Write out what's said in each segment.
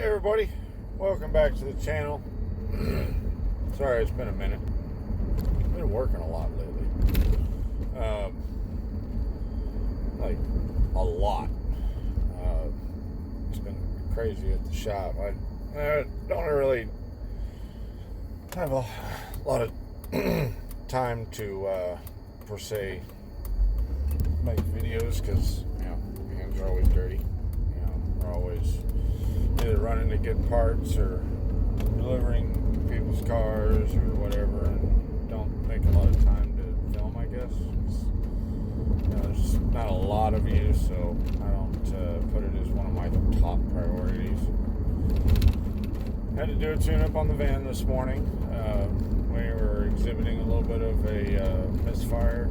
Hey everybody, welcome back to the channel. Sorry, it's been a minute. I've been working a lot lately. Like a lot. It's been crazy at the shop. I don't really have a lot of time to per se make videos because my hands are always dirty. We're always either running to get parts or delivering people's cars or whatever, and don't make a lot of time to film, I guess. There's not a lot of views, so I don't put it as one of my top priorities. Had to do a tune-up on the van this morning. We were exhibiting a little bit of a misfire,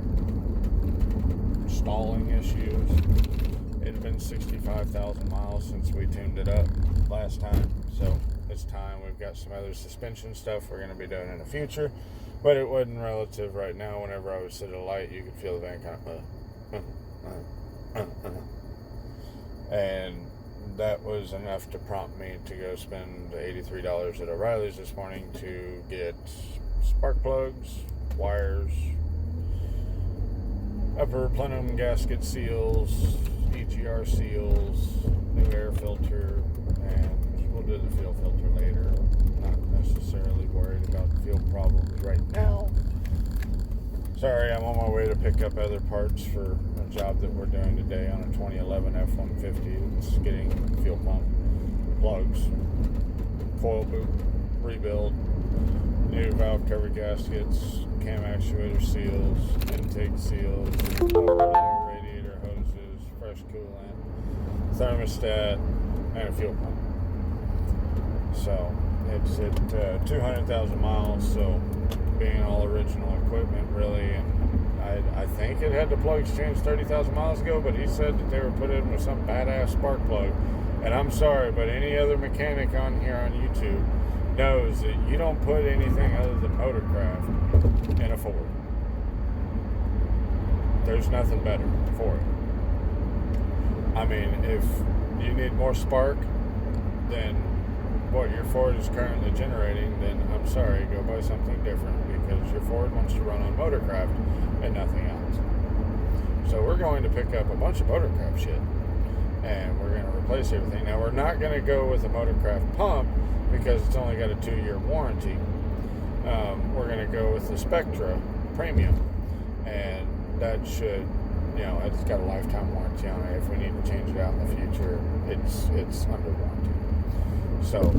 stalling issues. It had been 65,000 miles since we tuned it up last time, so it's time. We've got some other suspension stuff we're going to be doing in the future, but it wasn't relative right now. Whenever I would sit at a light, you could feel the van kind of and that was enough to prompt me to go spend $83 at O'Reilly's this morning to get spark plugs, wires, upper plenum gasket seals, EGR seals, new air filter, and we'll do the fuel filter later. Not necessarily worried about fuel problems right now. Sorry, I'm on my way to pick up other parts for a job that we're doing today on a 2011 F-150. It's getting fuel pump, plugs, coil boot, rebuild, new valve cover gaskets, cam actuator seals, intake seals, radiator hoses, fresh coolant, thermostat, and a fuel pump. So it's at 200,000 miles, so being all original equipment really, and I think it had the plugs changed 30,000 miles ago, but he said that they were put in with some badass spark plug. And I'm sorry, but any other mechanic on here on YouTube knows that you don't put anything other than Motorcraft in a Ford. There's nothing better for it. I mean, if you need more spark than what your Ford is currently generating, then I'm sorry, go buy something different, because your Ford wants to run on Motorcraft and nothing else. So we're going to pick up a bunch of Motorcraft shit, and we're going to replace everything. Now, we're not going to go with a Motorcraft pump because it's only got a 2-year warranty. We're going to go with the Spectra Premium, and that should, it's got a lifetime warranty on it. If we need to change it out in the future, it's under warranty. So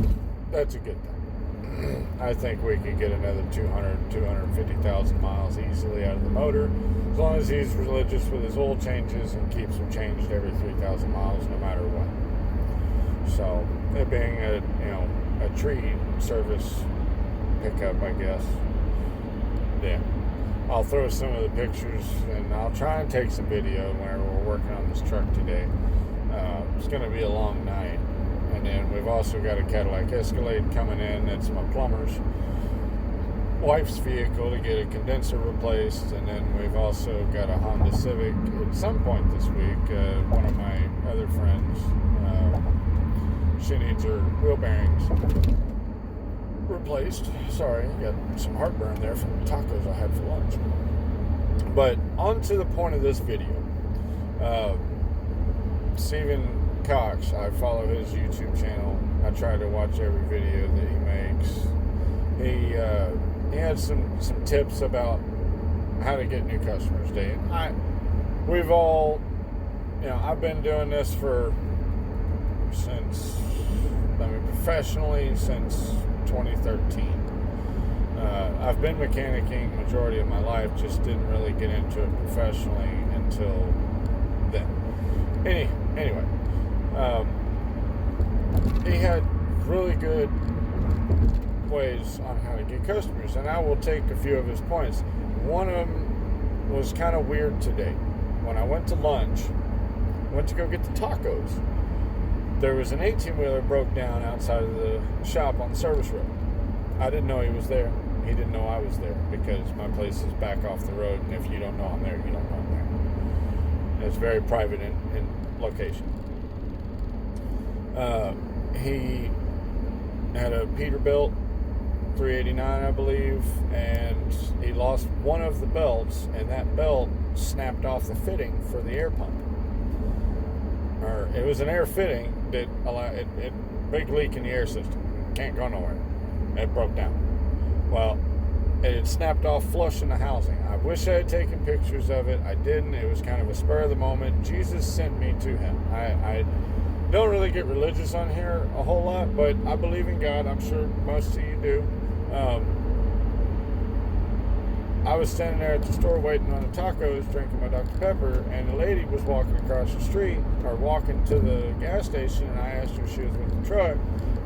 that's a good thing. I think we could get another 250,000 miles easily out of the motor, as long as he's religious with his oil changes and keeps them changed every 3,000 miles, no matter what. So it being a tree service pickup, I guess. Yeah. I'll throw some of the pictures, and I'll try and take some video whenever we're working on this truck today. It's going to be a long night. And then we've also got a Cadillac Escalade coming in. That's my plumber's wife's vehicle to get a condenser replaced. And then we've also got a Honda Civic at some point this week. One of my other friends, she needs her wheel bearings replaced. Sorry, got some heartburn there from the tacos I had for lunch. But on to the point of this video. Stephen Cox, I follow his YouTube channel. I try to watch every video that he makes. He had some tips about how to get new customers, Dave. We've all, I've been doing this professionally since 2013. I've been mechanicking majority of my life, just didn't really get into it professionally until then. Anyway, he had really good ways on how to get customers, and I will take a few of his points. One of them was kind of weird today. When I went to lunch, went to go get the tacos, there was an 18-wheeler broke down outside of the shop on the service road. I didn't know he was there. He didn't know I was there, because my place is back off the road, and if you don't know I'm there, you don't know I'm there. It's very private in location. He had a Peterbilt 389, I believe, and he lost one of the belts, and that belt snapped off the fitting for the air pump. Or it was an air fitting that allowed it big leak in the air system. Can't go nowhere. It broke down. Well, it had snapped off flush in the housing. I wish I had taken pictures of it. I didn't. It was kind of a spur of the moment. Jesus sent me to him. I don't really get religious on here a whole lot, but I believe in God. I'm sure most of you do. I was standing there at the store waiting on the tacos, drinking my Dr. Pepper, and a lady was walking across the street, or walking to the gas station, and I asked her if she was with the truck,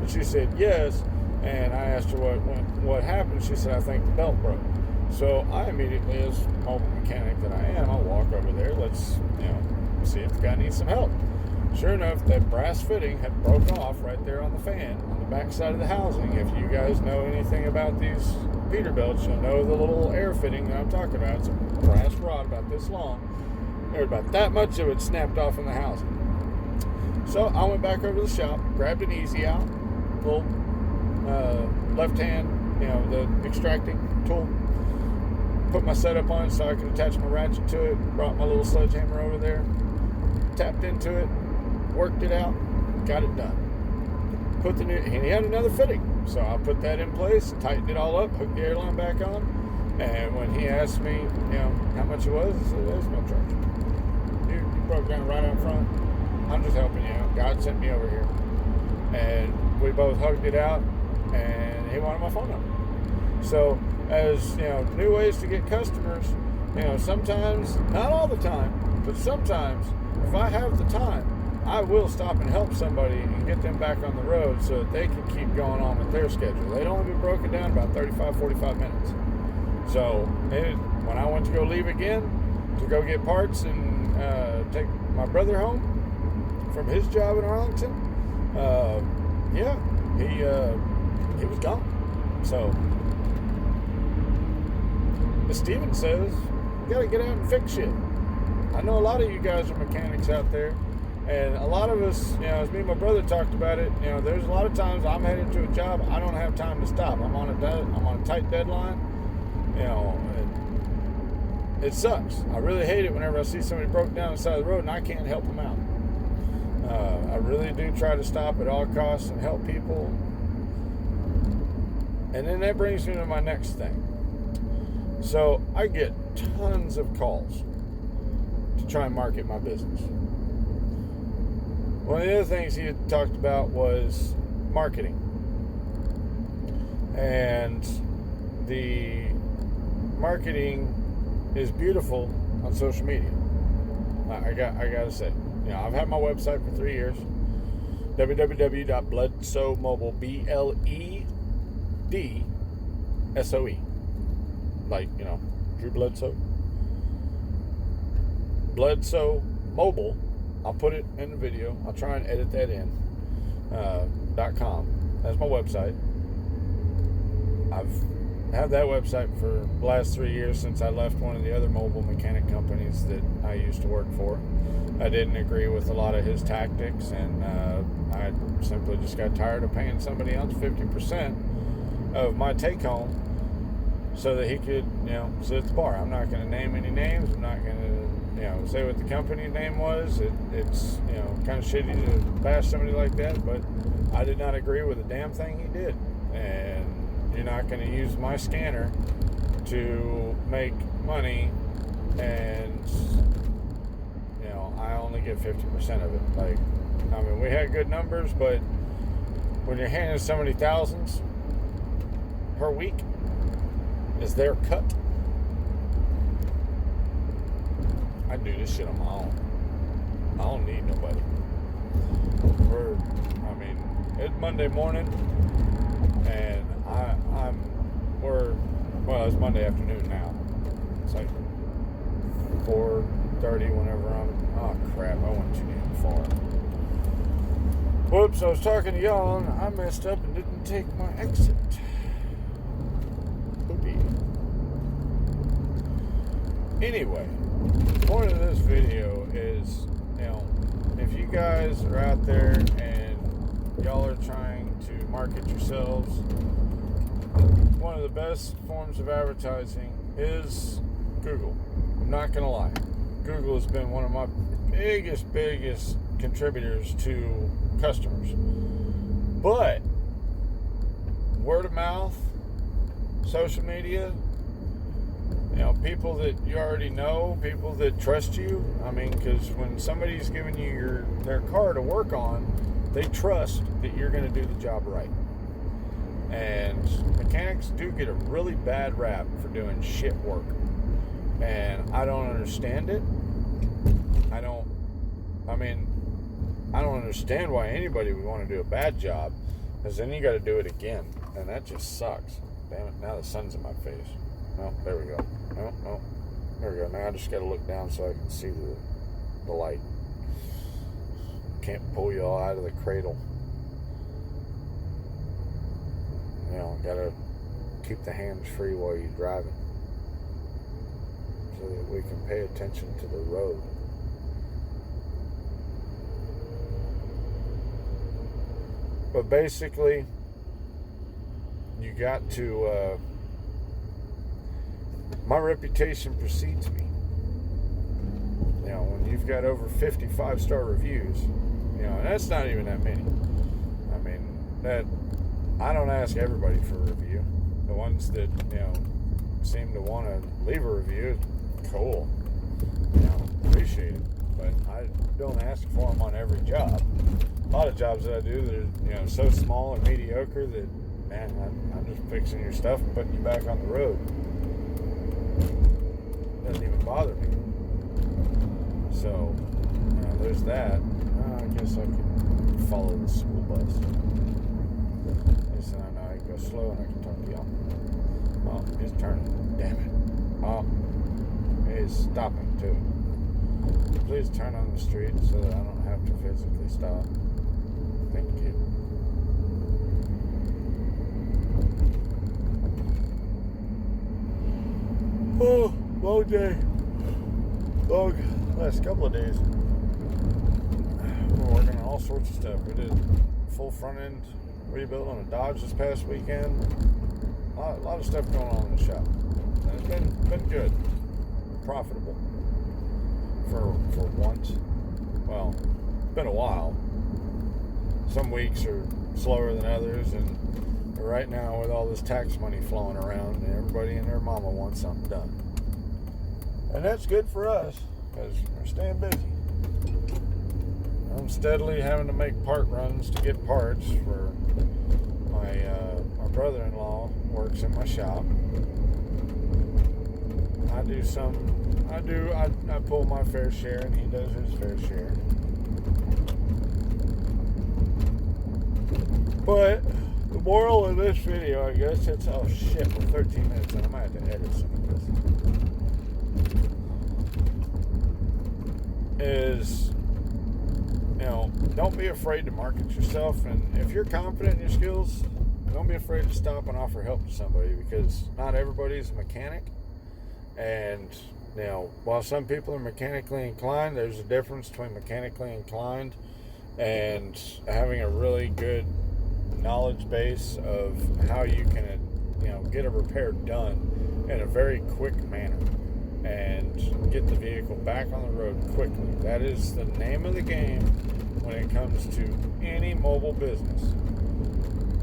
and she said yes, and I asked her what happened. She said, I think the belt broke. So I immediately, as a mobile mechanic that I am, I'll walk over there, let's see if the guy needs some help. Sure enough, that brass fitting had broke off right there on the fan, on the back side of the housing. If you guys know anything about these Peterbilts, you'll know the little air fitting that I'm talking about. It's a brass rod about this long. There's about that much of it snapped off in the housing. So I went back over to the shop, grabbed an easy out, little left hand, the extracting tool. Put my setup on it so I could attach my ratchet to it. Brought my little sledgehammer over there, tapped into it, worked it out, got it done. And he had another fitting, so I put that in place, tightened it all up, hooked the airline back on, and when he asked me, how much it was, I said, there's no charge. You broke down right out front. I'm just helping you out. God sent me over here. And we both hugged it out, and he wanted my phone number. So, as new ways to get customers, sometimes, not all the time, but sometimes, if I have the time, I will stop and help somebody and get them back on the road so that they can keep going on with their schedule. They'd only be broken down about 35, 45 minutes. So when I went to go leave again to go get parts and take my brother home from his job in Arlington, he was gone. So as Steven says, you got to get out and fix shit. I know a lot of you guys are mechanics out there. And a lot of us, as me and my brother talked about it, there's a lot of times I'm headed to a job, I don't have time to stop. I'm on a tight deadline. It sucks. I really hate it whenever I see somebody broke down on the side of the road and I can't help them out. I really do try to stop at all costs and help people. And then that brings me to my next thing. So I get tons of calls to try and market my business. One of the other things he had talked about was marketing. And the marketing is beautiful on social media. I gotta say, I've had my website for 3 years, www.bledsoe.mobile, BLEDSOE, like Drew Bledsoe. Bledsoe Mobile. I'll put it in the video. I'll try and edit that in. .com. That's my website. I've had that website for the last 3 years since I left one of the other mobile mechanic companies that I used to work for. I didn't agree with a lot of his tactics, and I simply just got tired of paying somebody else 50% of my take home so that he could, sit at the bar. I'm not going to name any names. I'm not going to say what the company name was. It's kind of shitty to bash somebody like that, but I did not agree with a damn thing he did. And you're not going to use my scanner to make money, and I only get 50% of it. We had good numbers, but when you're handing somebody thousands per week as their cut, I do this shit on my own. I don't need nobody. It's Monday morning, and it's Monday afternoon now. It's like 4:30 whenever oh crap, I went too damn far. Whoops, I was talking to y'all and I messed up and didn't take my exit. Poopy. Anyway, the point of this video is, if you guys are out there and y'all are trying to market yourselves. One of the best forms of advertising is Google. I'm not going to lie. Google has been one of my biggest contributors to customers. But word of mouth, social media, people that you already know, people that trust you. I mean, because when somebody's giving you their car to work on, they trust that you're going to do the job right. And mechanics do get a really bad rap for doing shit work. And I don't understand it. I don't understand why anybody would want to do a bad job, because then you got to do it again. And that just sucks. Damn it, now the sun's in my face. Oh, there we go. Oh, there we go. Now I just got to look down so I can see the light. Can't pull you all out of the cradle. Got to keep the hands free while you're driving so that we can pay attention to the road. But basically, you got to, my reputation precedes me. When you've got over 50 5-star reviews, and that's not even that many. I mean, I don't ask everybody for a review. The ones that, seem to want to leave a review, cool. Appreciate it. But I don't ask for them on every job. A lot of jobs that I do, they're, so small and mediocre that, man, I'm just fixing your stuff and putting you back on the road. Doesn't even bother me. So, there's that. I guess I could follow the school bus. At least I know I can go slow and I can talk to y'all. Oh, he's turning. Damn it. Oh, he's stopping too. Please turn on the street so that I don't have to physically stop. Thank you. Oh, long day. Long last couple of days. We're working on all sorts of stuff. We did full front end rebuild on a Dodge this past weekend. A lot of stuff going on in the shop. And it's been good. Profitable. For once. Well, it's been a while. Some weeks are slower than others, and right now with all this tax money flowing around, everybody and their mama wants something done. And that's good for us, because we're staying busy. I'm steadily having to make part runs to get parts for my brother-in-law works in my shop. I pull my fair share and he does his fair share. But the moral of this video, I guess, it's, oh shit, we're 13 minutes and I might have to edit some of this. Is, don't be afraid to market yourself, and if you're confident in your skills, don't be afraid to stop and offer help to somebody, because not everybody's a mechanic. And while some people are mechanically inclined, there's a difference between mechanically inclined and having a really good knowledge base of how you can get a repair done in a very quick manner and get the vehicle back on the road quickly. That is the name of the game when it comes to any mobile business,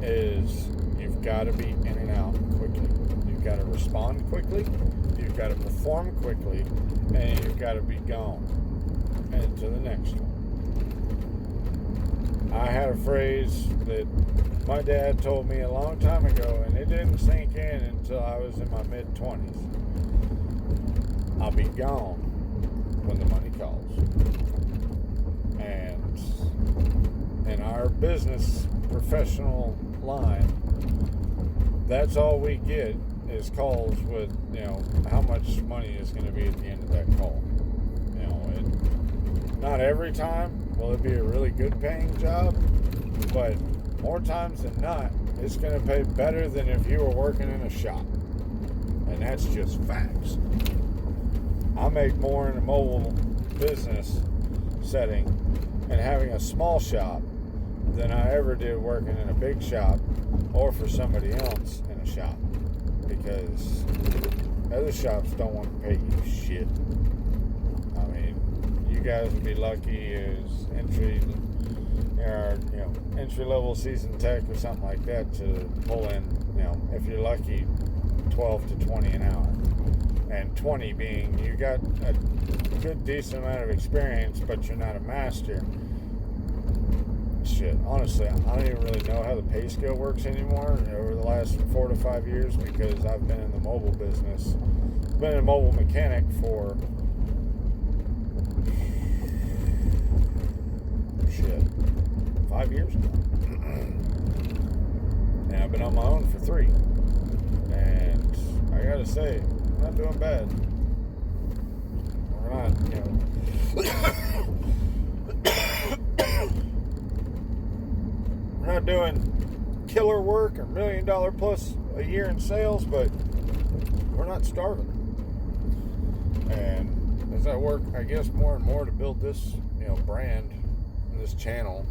is you've got to be in and out quickly. You've got to respond quickly, you've got to perform quickly, and you've got to be gone and to the next one. I had a phrase that my dad told me a long time ago, and it didn't sink in until I was in my mid-20s. I'll be gone when the money calls. And in our business professional line, that's all we get is calls with, how much money is going to be at the end of that call. Not every time will it be a really good paying job, but more times than not, it's going to pay better than if you were working in a shop. And that's just facts. I make more in a mobile business setting and having a small shop than I ever did working in a big shop or for somebody else in a shop, because other shops don't want to pay you shit. I mean, you guys would be lucky as entry level seasoned tech or something like that to pull in, if you're lucky, 12 to 20 an hour. And 20 being you got a good decent amount of experience, but you're not a master. Shit, honestly, I don't even really know how the pay scale works anymore over the last 4 to 5 years, because I've been in the mobile business. Been a mobile mechanic for 5 years now. And I've been on my own for 3. And I gotta say, I'm not doing bad. We're not, we're not doing killer work or $1 million plus a year in sales, but we're not starving. And as I work, I guess, more and more to build this, brand, this channel,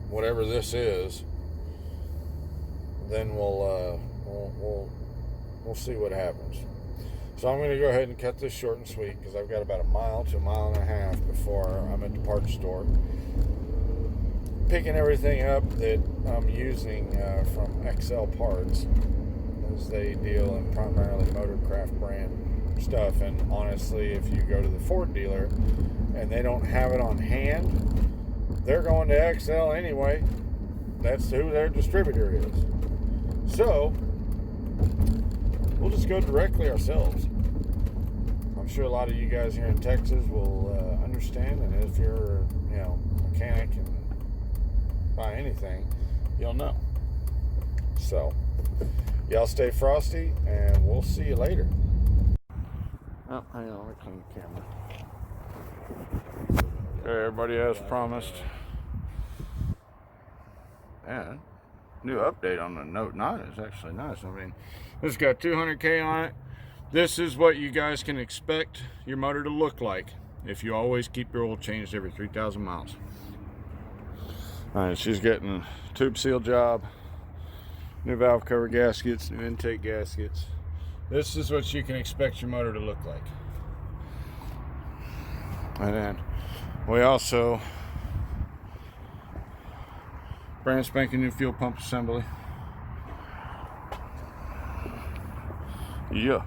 whatever this is, then we'll see what happens. So I'm going to go ahead and cut this short and sweet, because I've got about a mile to a mile and a half before I'm at the parts store, picking everything up that I'm using from XL Parts, as they deal in primarily Motorcraft brand stuff. And honestly, if you go to the Ford dealer and they don't have it on hand, they're going to XL anyway. That's who their distributor is. So we'll just go directly ourselves. I'm sure a lot of you guys here in Texas will understand, and if you're a mechanic and buy anything, you'll know. So y'all stay frosty, and we'll see you later. Oh, hang on, let me clean the camera. Okay, everybody, as promised. And new update on the Note 9 is actually nice. I mean, this got 200K on it. This is what you guys can expect your motor to look like if you always keep your oil changed every 3,000 miles. Alright, she's getting a tube seal job, new valve cover gaskets, new intake gaskets. This is what you can expect your motor to look like. And then we also brand spanking new fuel pump assembly. Yeah.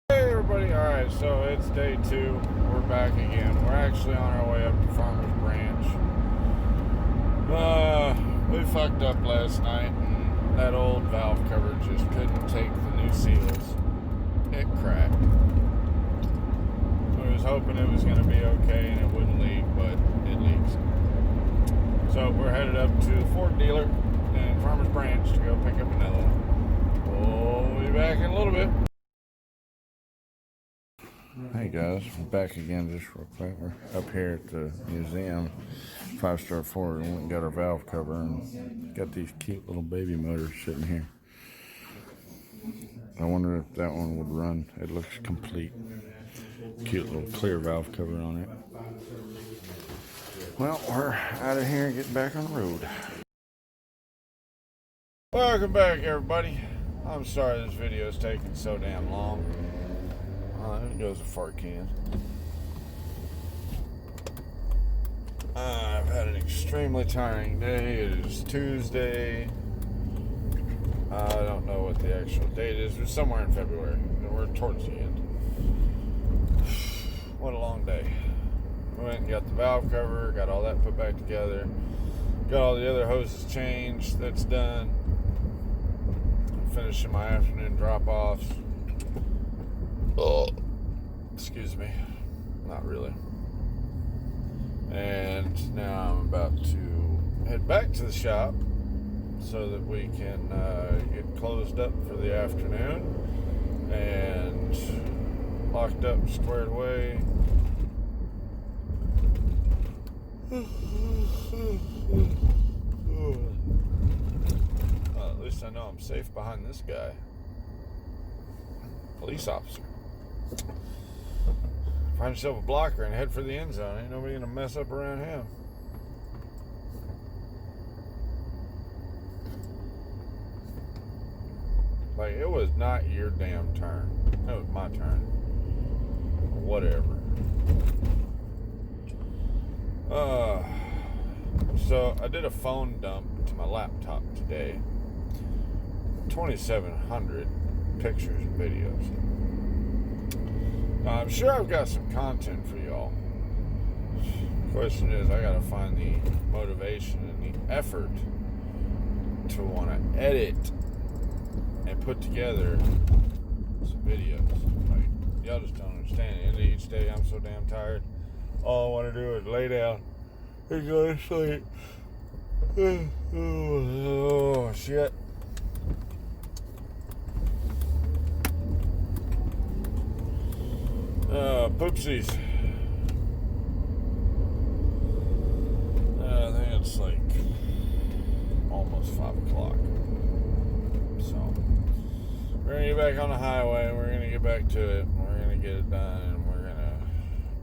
Hey everybody, alright, so it's day 2. We're back again. We're actually on our way up to Farmers Branch. We fucked up last night, and that old valve cover just couldn't take the new seals. It cracked. I was hoping it was going to be okay and it wouldn't leak, but it leaks. So we're headed up to the Ford dealer in Farmers Branch to go pick up another one. We'll be back in a little bit. Hey guys, we're back again just real quick. We're up here at the museum, 5-star Ford, and we went and got our valve cover and got these cute little baby motors sitting here. I wonder if that one would run. It looks complete. Cute little clear valve cover on it. Well, we're out of here and getting back on the road. Welcome back everybody. I'm sorry this video is taking so damn long. There goes a fart can. I've had an extremely tiring day. It is Tuesday. I don't know what the actual date is. It's somewhere in February. We're towards the end. What a long day. We went and got the valve cover, got all that put back together, got all the other hoses changed. That's done. I'm finishing my afternoon drop-offs. Oh, excuse me. Not really. And now I'm about to head back to the shop so that we can get closed up for the afternoon and locked up, squared away. At least I know I'm safe behind this guy. Police officer. Find yourself a blocker and head for the end zone. Ain't nobody gonna mess up around him. Like, it was not your damn turn. It was my turn. Whatever. So I did a phone dump to my laptop today. 2,700 pictures and videos. I'm sure I've got some content for y'all. Question is, I gotta find the motivation and the effort to want to edit and put together some videos. Like, y'all just don't understand. At the end of each day, I'm so damn tired. All I want to do is lay down and go to sleep. Oh, shit. Poopsies. I think it's like almost 5 o'clock. So we're gonna get back on the highway. We're gonna get back to it. We're gonna get it done, and we're gonna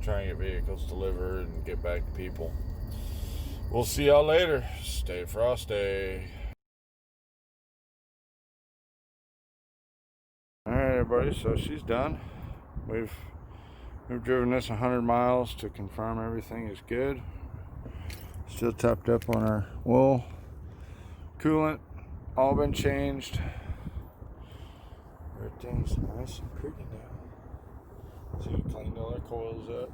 try and get vehicles delivered and get back to people. We'll see y'all later. Stay frosty. All right, everybody. So she's done. We've driven this 100 miles to confirm everything is good. Still topped up on our wool. Coolant, all been changed. Everything's nice and pretty now. So we cleaned all our coils up.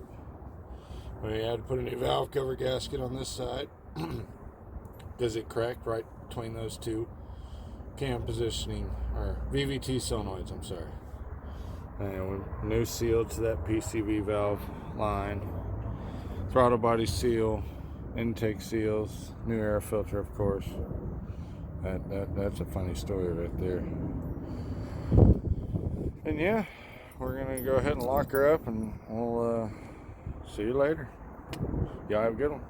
We had to put a new valve cover gasket on this side because it cracked right between those two cam positioning, or VVT solenoids, I'm sorry. And new seal to that PCV valve line, throttle body seal, intake seals, new air filter, of course. That's a funny story right there. And yeah, we're gonna go ahead and lock her up, and we'll see you later. Y'all have a good one.